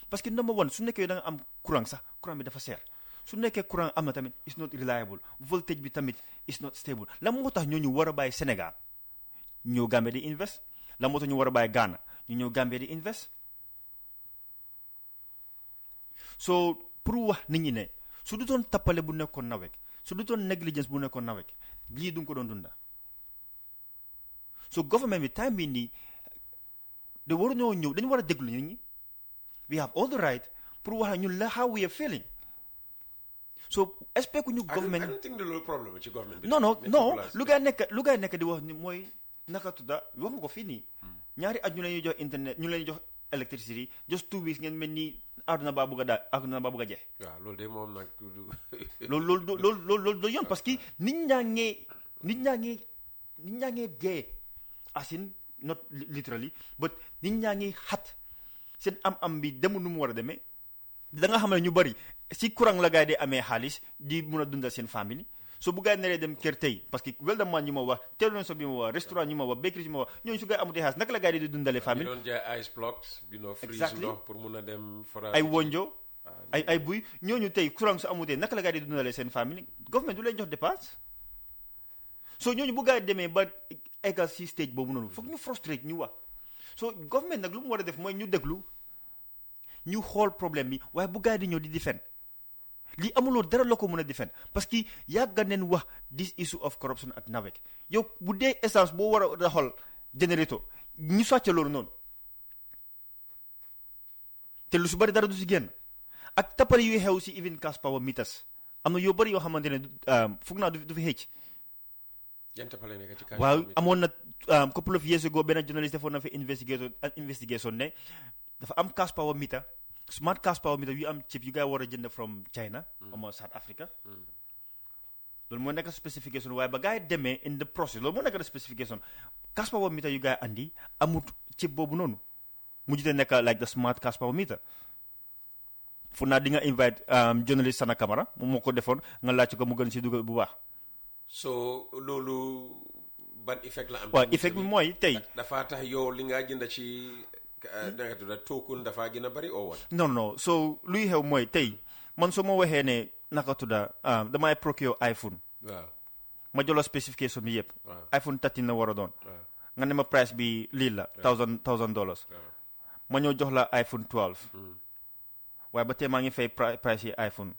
parce que number one su nekkee da nga am courant sax courant bi dafa seer su nekkee courant am na tamit is not reliable voltage bi tamit is not stable la moo tax ñooñu war a bàyyi Sénégal ñëw Gambie di invest la moo tax ñu war a bàyyi Ghana ñu ñëw Gambie di invest so pour wax nit ñi ne su du doon tappale bu nekkoon nawek su du doon negligence bu nekkoon nawek lii du nga ko doon dunda so government bi time bi nii de waruñoo ñëw dañu war a déglu nit ñi we have all the right pour wax ñun la how we are feeling so expect ñu government I don't think loolu problème ci government bi non lu gaay nekk di wax ni mooy naka tudda wax nga ko fii nii ñaari at ñu leen jox internet ñu leen jox électricité just 2 weeks ngeen mel ni àdduna baa bëgg a jeex waaw loolu de moom nag loolu do yoon parce que nit ñaa ngee dee asin not literally but nit ñaa ngi xat seen am bi demul nu mu war a demee da nga xam ne ñu bari si courant la gaay di amee xaalis di mun a dundal seen famille so bu gaay neree dem kër tey parce que weldaman ñu ma wax teelon so bi ma wax restaurant ñu ma wax bakery ñu ma wax ñooñu su gaay amutee xaalis naka la gaay di dundale famille doon jaay ice blocks freeze ndox pour mun a dem fora ay wonjo ay buy ñooñu tey courant su amutee naka la gaay di dundale seen famille government du leen jox dépense so ñooñu bu gaay demee ba eggal si stage boobu noonu foog ñu frustrate ñu wax so government nag lu mu war a def mooy ñu déglu ñu xool problème bi waaye bu gaay di ñëw di defend lii amuloo dara la ko mën a defend parce que yàgga neen wax this issue of corruption at nawek yow bu dee essence boo war a doxal générateur ñu sàcc loolu noonu te lu su bari dara du si génn ak tappale yuy xew si even cash power meters am na yoo bari yoo xamante ne foog naa du fi xëcc waaw amoon na couple of years ago benn journaliste defoon na fi investigation ne dafa am cash power meter smart cash power meter yu am chip yu gaa war a jënd from China ama South Africa loolu moo nekk specification waaye ba gaa yi demee in the process loolu moo nekk specification cash power meter yu gaa yi andi amut chip boobu noonu mujjute nekk like the smart cash power meter fu naa di nga invite journaliste Sana Camara moom moo ko defoon nga laaj ko mu gën si dugal bu baax so loolu ban effect la am waaw effect bi mooy tey dafa tax yow li nga jënd ci danga tudda tookun dafa gën a bari oo wat non so luy xew mooy tey man soo ma waxee ne naka tudda damay procure iPhone waaw ma jëloo spécification bi yëpp iPhone 13 la war a doon nga ne ma price bi lii la $1,000 ma ñëw jox la iPhone 12 waaye ba tey maa ngi fay price yi iPhone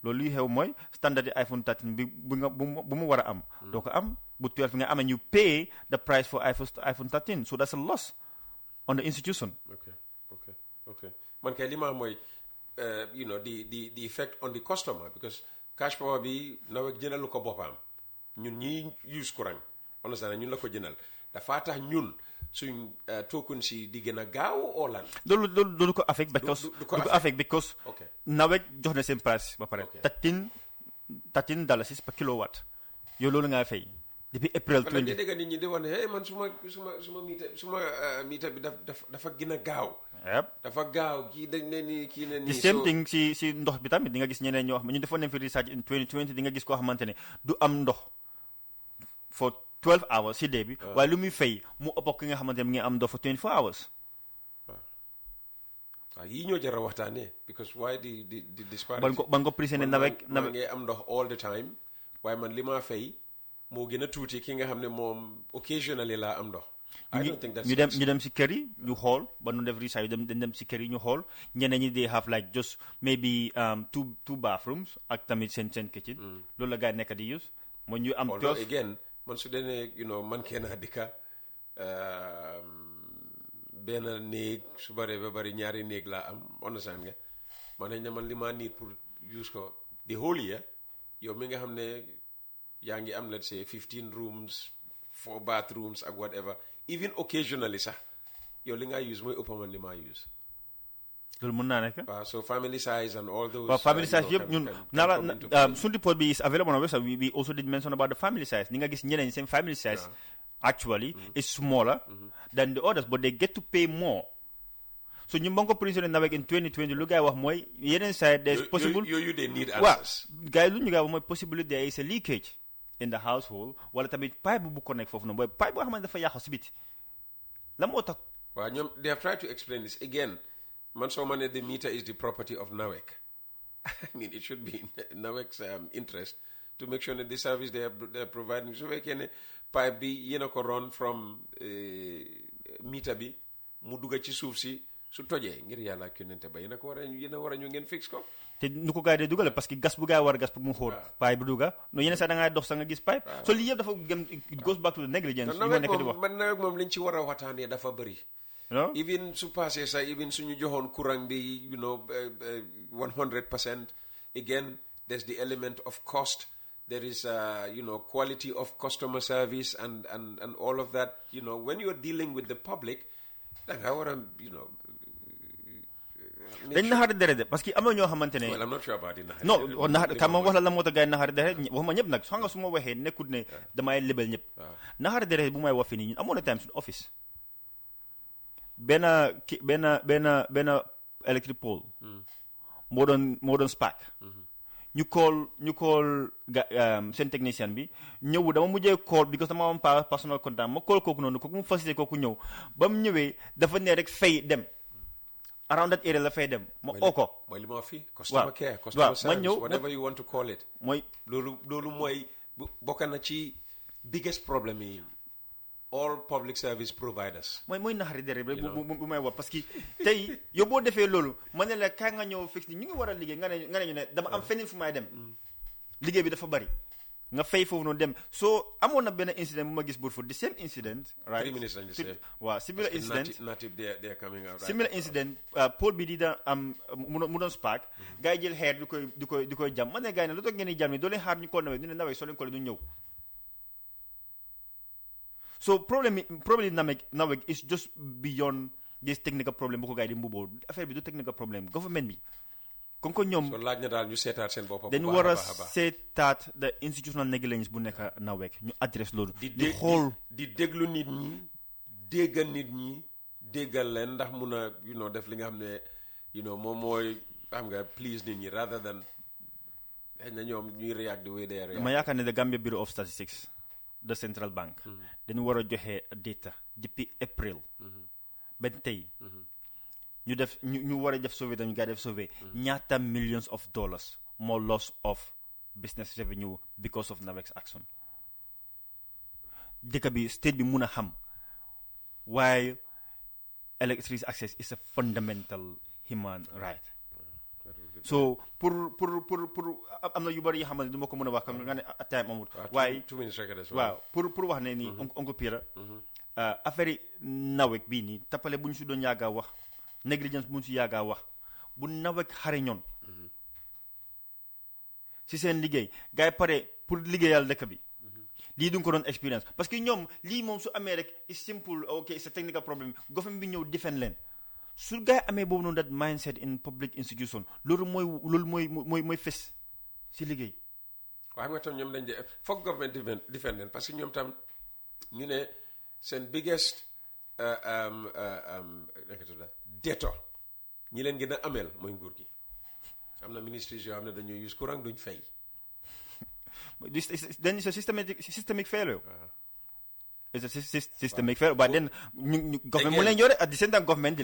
loolu luy xew mooy standard yi iPhone 13 bi bu mu war a am doo ko am bu 12 nga amee ñu pay the price for iPhone 13 so that's a loss on the institution. Okay. Man kay li ma mooy the effect on the customer because cash power bi nawek jënalu ko boppam ñun ñi use courant understand ñun la ko jënal dafa tax ñun suñ token si di gën a gaaw oo lan loolu ko affect because nawek jox na seen price ba pare $13 per kilowatt yow loolu nga fay depuis April 20 dégg nit ñi di wax ne hey man suma miita bi dafa gën a gaaw dafa gaaw kii dañ ne nii kii ne nii the same thing si ndox bi tamit di nga gis ñeneen ñoo xam ñu defoon nañ fi research in 2020 di nga gis koo xamante ne du am ndox for 12 hours si dee bi waaye lu muy fay mu ëpp ki nga xamante ne mu ngi am ndox for 24 hours yii ñoo jar a waxtaanee because why di disparity. ban ko prisonnier nawek man ngay am ndox all the time waaye man li maa fay moo gën a tuuti ki nga xam ne moom occasionally laa am ndox. I don't think that's ñu dem si kër yi ñu xool ba nu def research dañ dem si kër yi ñu xool ñeneen ñi they have like just maybe two bathrooms ak tamit seen kitchen. loolu la gars yi nekk di use. mooy ñu am although again man su dee ne man kenn dikka benn néeg su baree ba bari ñaari néeg laa am understand nga man nañ ne man li ma need pour use ko the whole year yow mi nga xam ne yaa ngi am let's say 15 rooms 4 bathrooms ak whatever even occasionally sax yow li nga use mooy ëpp man li ma use. loolu mën naa nekk. waaw so family size and all those. waaw family size yëpp ñun suñu report bi is available on our website. We also did mention about the family size. Ni nga gis ñeneen seen family size actually is smaller than the others, but they get to pay more. So ñu mën ko prisoner nawek in 2020 lu gars yi wax mooy yeneen side there's possible. You they need answers. waaw gars yi lu ñu gars yi wax mooy possibly there is a leakage in the household wala tamit pipe bu connect foofu noonu mooy pipe boo xamante dafa yàqu si biti la moo tax. waaw ñoom they have tried to explain this again. Man so many the meter is the property of NAWEC. I mean, it should be in NAWEC's interest to make sure that the service they are providing. So we can pipe be ko run from meter bi mu dugga ci suuf si su tojee ngir yàlla ak yonente ba yéen a war a ñu ngeen fix ko. te nu ko gars yi dugale parce que gas bu gars yi war a gas pour mu xóot. pipe bu dugga no yeneen sax da ngay dox sax nga gis pipe. so lii yëpp dafa gëm it goes back to the negligence. NAWEC moom liñ ci war a waxtaanee dafa bëri. Even su passé sax even suñu joxoon courant bi 100%. Again, there's the element of cost. There is quality of customer service and all of that. When you're dealing with the public, da nga war a dañ naxari deret de parce que am na ñoo xamante ne. well I'm not sure about it. non naxari kam ma wax la moo tax gars yi naxari deret waxuma ñëpp nag xam nga su ma waxee nekkut ne damay lebal ñëpp. naxari deret bu may wax fii nii ñun amoon na time suñu office. benn electric pole moo doon spark ñu call seen technicien bi ñëw dama mujjee call because dama am personal contact ma call kooku noonu kooku mu facilité kooku ñëw ba mu ñëwee dafa ne rek fay dem around that area la fay dem ma oo ko mooy li ma fi customer care customer service whatever you want to call it mooy loolu mooy bokk na ci biggest problem yi all public service providers. mooy naxari dere rek bu may wax parce que tey yow boo defee loolu ma ne la kaa nga ñëw fix ni ñu ngi war a liggéey nga ne ñu ne dama am feneen fu may dem liggéey bi dafa bari nga fay foofu noonu dem so amoon na benn incident bu ma gis Brufut the same incident right 3 minutes lañu def waaw similar incident native they are coming out similar incident pole bi di da am mu doon spark gars yi jël xeer di koy jam ma ne gars yi ne lu tax ngeen di jam ni doo leen xaar ñu ko nawee ñu ne nawee soo leen ko du ñëw. So problem NAWEC is just beyond this technical problem bu ko gars yi di mbuboo affaire bi du technical problem government bi kon ko ñoom so laaj na daal ñu seetaat seen bopp dañu war a seetaat the institutional negligence bu nekk NAWEC ñu adresse loolu di xool di déglu nit ñi déggal nit ñi déggal leen ndax mun a def li nga xam ne moom mooy xam nga please nit ñi rather than xëy na ñoom ñuy react the way they react. ma yaakaar ne the Gambia Bureau of Statistics the central bank dañu war a joxe data depuis April ba tey ñu war a def survey dañu gaa def survey ñaata millions of dollars more loss of business revenue because of NAWEC's action dëkk bi state bi mun a xam waaye electricity access is a fundamental human right. So pour am na yu bari yoo xamante ne du ma ko mën a wax comme nga ne time amul waaye waaw pour wax ne nii oncle Pira affaire yi NAWEC bii nii tappale bu ñu si doon yàggaa wax négligence bu ñu si yàggaa wax bu NAWEC xare ñoon si seen liggéey gars yi pare pour liggéeyal dëkk bi lii du nga ko doon expérience parce que ñoom lii moom su amee rek it's simple ok c'est technical problem government bi ñëw defend leen su gaa yi amee boobu noonu that mindset in public institution loolu mooy fes si liggéey. waaye xam nga tam ñoom dañ de foog government defend leen parce que ñoom tam ñu ne seen biggest debtor ñi leen gën a ameel mooy nguur gi am na ministries yoo xam ne dañuy use courant duñ fay. then it's a systemic failure. It's a systemic failure. But then government at the same time government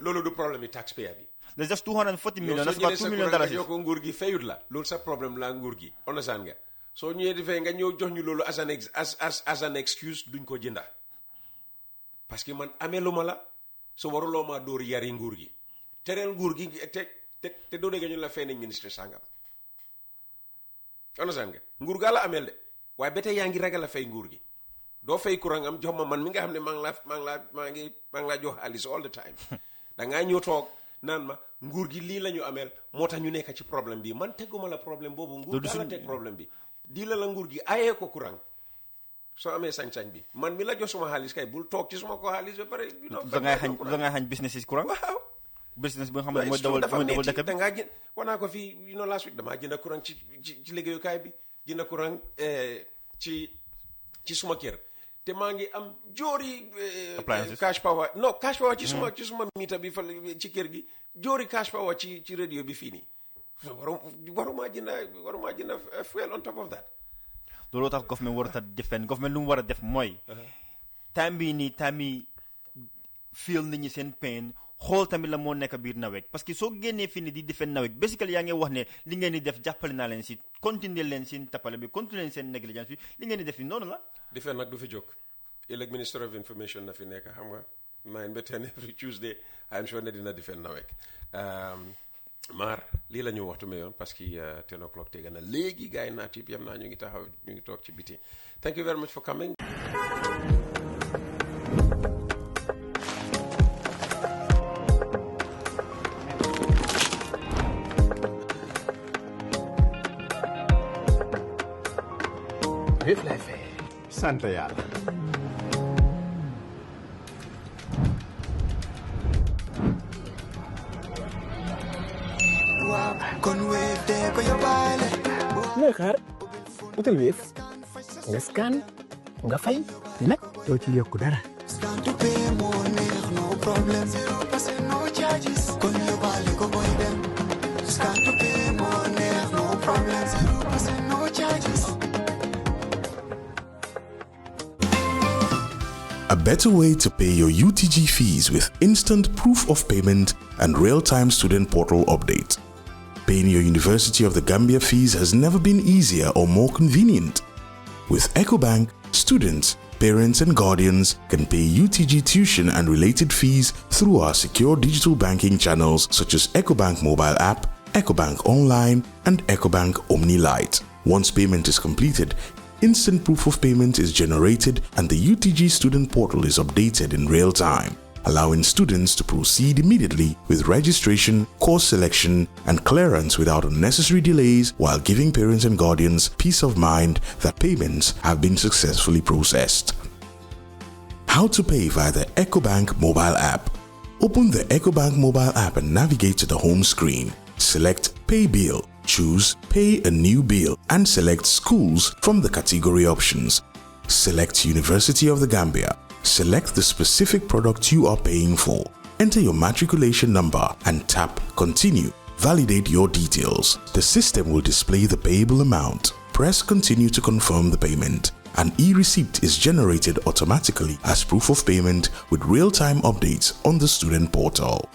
loolu du problème yi taxpayer bi. There's just 240 million. That's about $2 million. Yow ko nguur gi fayut la loolu sa problème la nguur gi understand nga soo ñëwee di fay nga ñëw jox ñu loolu as an excuse duñ ko jënda parce que man amee lu ma la so waruloo maa dóor yari nguur gi tereel nguur gi te doo dégg ñu la fay nañ ministre sangam understand nga nguur gaa la ameel de waaye ba tey yaa ngi ragal a fay nguur gi doo fay courant am jox ma man mi nga xam ne maa ngi laa jox xaalis all the time da ngaa ñëw toog naan ma nguur gi lii la ñu ameel moo tax ñu nekk ci problème bi man teguma la problème boobu nguur gaa la teg problème bi di la nguur gi ayee ko courant soo amee sañ-sañ bi man mi la jox suma xaalis kay bul toog ci suma ko xaalis ba pare da ngay xañ business yi courant waaw business bi nga xam ne mooy dawal dëkk bi da ngaa jënd wanaa ko fii last week damaa jënd courant ci liggéeyukaay bi jënd courant ci suma kër te maa ngi am joori cash power ci suma mita bi fa ci kër gi joori cash power ci radio bi fii nii waruma jënd fuel on top of that. loolu tax government warut a defend government lu mu war a def mooy time yi feel nit ñi seen pain xool tamit la moo nekk biir nawet parce que soo génnee fii nii di defend nawet basically yaa ngi wax ne li ngeen di def jàppale naa leen si continuer leen seen tappale bi continuer leen seen négligence bi li ngeen di def fi noonu la defend nag du fi jóg ëllëg minister of information na fi nekk xam nga 9 ba 10 every Tuesday I'm sure ne dina defend nawet Marr lii la ñu waxtu yoon parce que 10 o'clock tega na léegi gars yi naat yëpp yam naa ñu ngi toog ci biti thank you very much for coming. yëpp lay fay sant yàlla ngay xaar utal Wave nga scan nga fay nag doo ci yokku dara A better way to pay your UTG fees with instant proof of payment and real-time student portal update. Paying your University of the Gambia fees has never been easier or more convenient. With Ecobank, students, parents and guardians can pay UTG tuition and related fees through our secure digital banking channels such as Ecobank mobile app, Ecobank online and Ecobank Omni Lite. Once payment is completed, instant proof of payment is generated and the UTG student portal is updated in real time, allowing students to proceed immediately with registration, course selection, and clearance without unnecessary delays, while giving parents and guardians peace of mind that payments have been successfully processed. How to pay via the Ecobank mobile app. Open the Ecobank mobile app and navigate to the home screen. Select Pay Bill. Choose Pay a New Bill and select Schools from the category options. Select University of the Gambia. Select the specific product you are paying for. Enter your matriculation number and tap Continue. Validate your details. The system will display the payable amount. Press Continue to confirm the payment. An e-receipt is generated automatically as proof of payment with real-time updates on the student portal.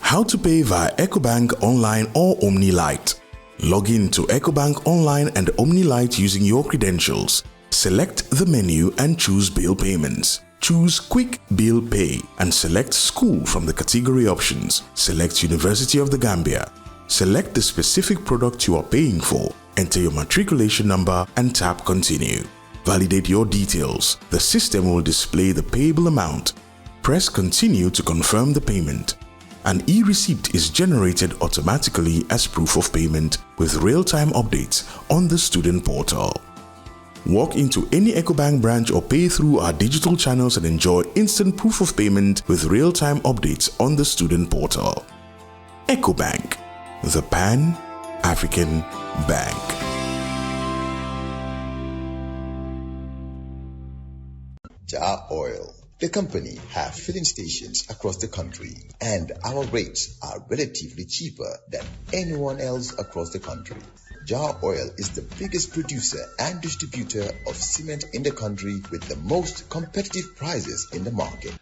How to pay via Ecobank Online or Omni Lite. Log in to Ecobank Online and Omni Lite using your credentials. Select the menu and choose Bill Payments. Choose Quick Bill Pay and select School from the category options. Select University of the Gambia. Select the specific product you are paying for. Enter your matriculation number and tap Continue. Validate your details. The system will display the payable amount. Press Continue to confirm the payment. An e-receipt is generated automatically as proof of payment with real-time updates on the student portal. Walk into any Ecobank branch or pay through our digital channels and enjoy instant proof of payment with real-time updates on the student portal. Ecobank, the Pan-African Bank. Jah Oil, the company, have filling stations across the country, and our rates are relatively cheaper than anyone else across the country. Jah Oil is the biggest producer and distributor of cement in the country with the most competitive prices in the market.